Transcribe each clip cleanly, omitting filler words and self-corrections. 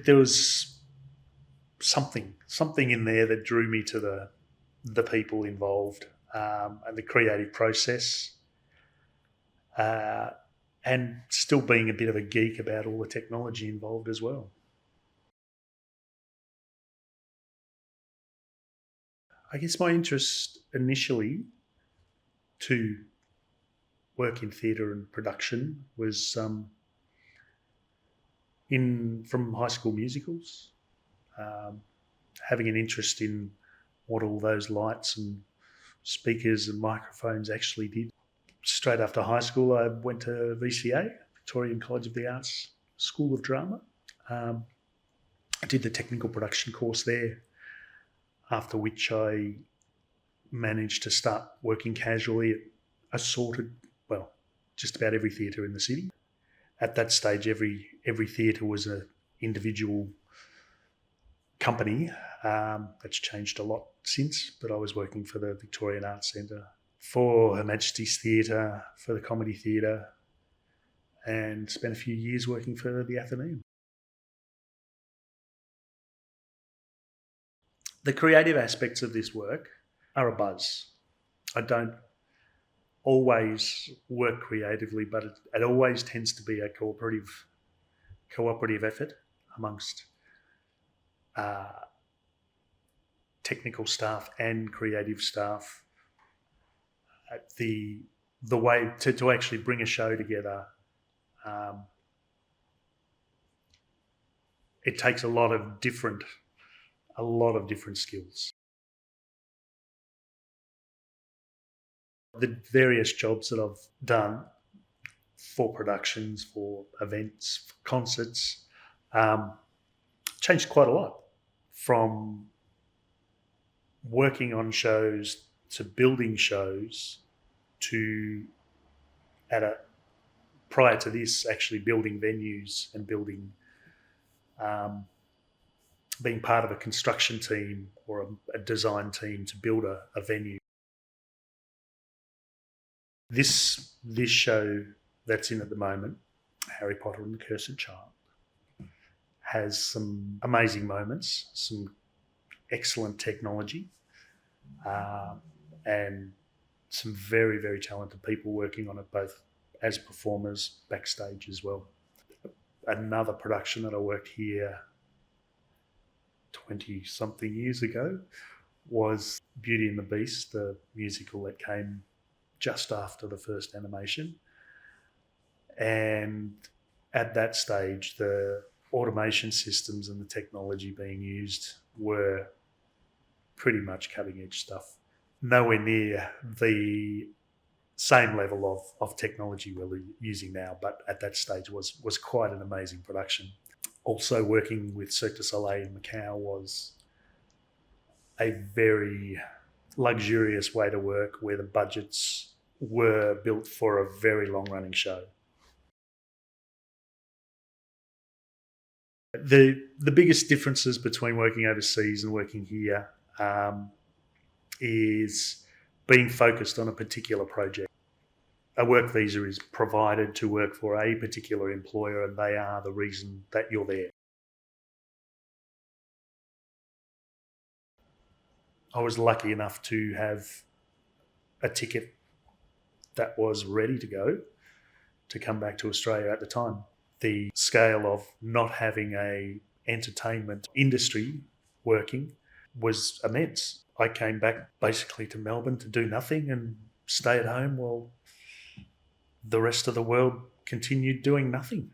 There was something in there that drew me to the people involved, and the creative process, and still being a bit of a geek about all the technology involved as well. I guess my interest initially to work in theatre and production was from high school musicals, um, having an interest in what all those lights and speakers and microphones actually did. Straight after high school, I went to VCA, Victorian College of the Arts School of Drama. Um, I did the technical production course there, after which I managed to start working casually at assorted, well, just about every theatre in the city. At that stage, every theatre was an individual company. That's changed a lot since, but I was working for the Victorian Arts Centre, for Her Majesty's Theatre, for the Comedy Theatre, and spent a few years working for the Athenaeum. The creative aspects of this work are a buzz. I don't always work creatively, but it always tends to be a cooperative effort amongst technical staff and creative staff. The way to actually bring a show together, it takes a lot of different skills. The various jobs that I've done for productions, for events, for concerts, changed quite a lot, from working on shows to building shows to prior to this, actually building venues and building, being part of a construction team or a design team to build a venue. This show that's in at the moment, Harry Potter and the Cursed Child, has some amazing moments, some excellent technology, and some very, very talented people working on it, both as performers, backstage as well. Another production that I worked here 20-something years ago was Beauty and the Beast, the musical that came just after the first animation. And at that stage, the automation systems and the technology being used were pretty much cutting edge stuff. Nowhere near the same level of technology we're using now, but at that stage was quite an amazing production. Also working with Cirque du Soleil in Macau was a very luxurious way to work, where the budgets were built for a very long-running show. The biggest differences between working overseas and working here is being focused on a particular project. A work visa is provided to work for a particular employer, and they are the reason that you're there. I was lucky enough to have a ticket that was ready to go to come back to Australia at the time. The scale of not having a entertainment industry working was immense. I came back basically to Melbourne to do nothing and stay at home while the rest of the world continued doing nothing.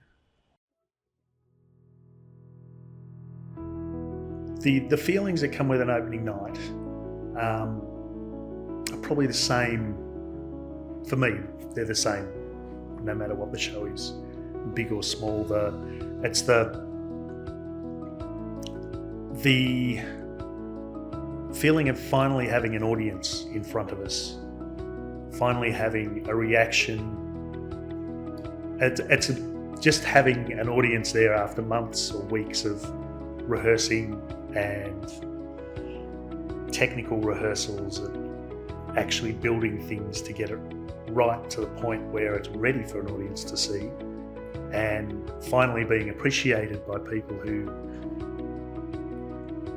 The feelings that come with an opening night are probably the same for me. They're the same no matter what the show is, big or small. It's the feeling of finally having an audience in front of us, finally having a reaction. It's just having an audience there after months or weeks of rehearsing and technical rehearsals and actually building things to get it right to the point where it's ready for an audience to see, and finally being appreciated by people who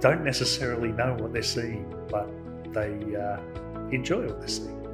don't necessarily know what they're seeing, but they enjoy what they're seeing.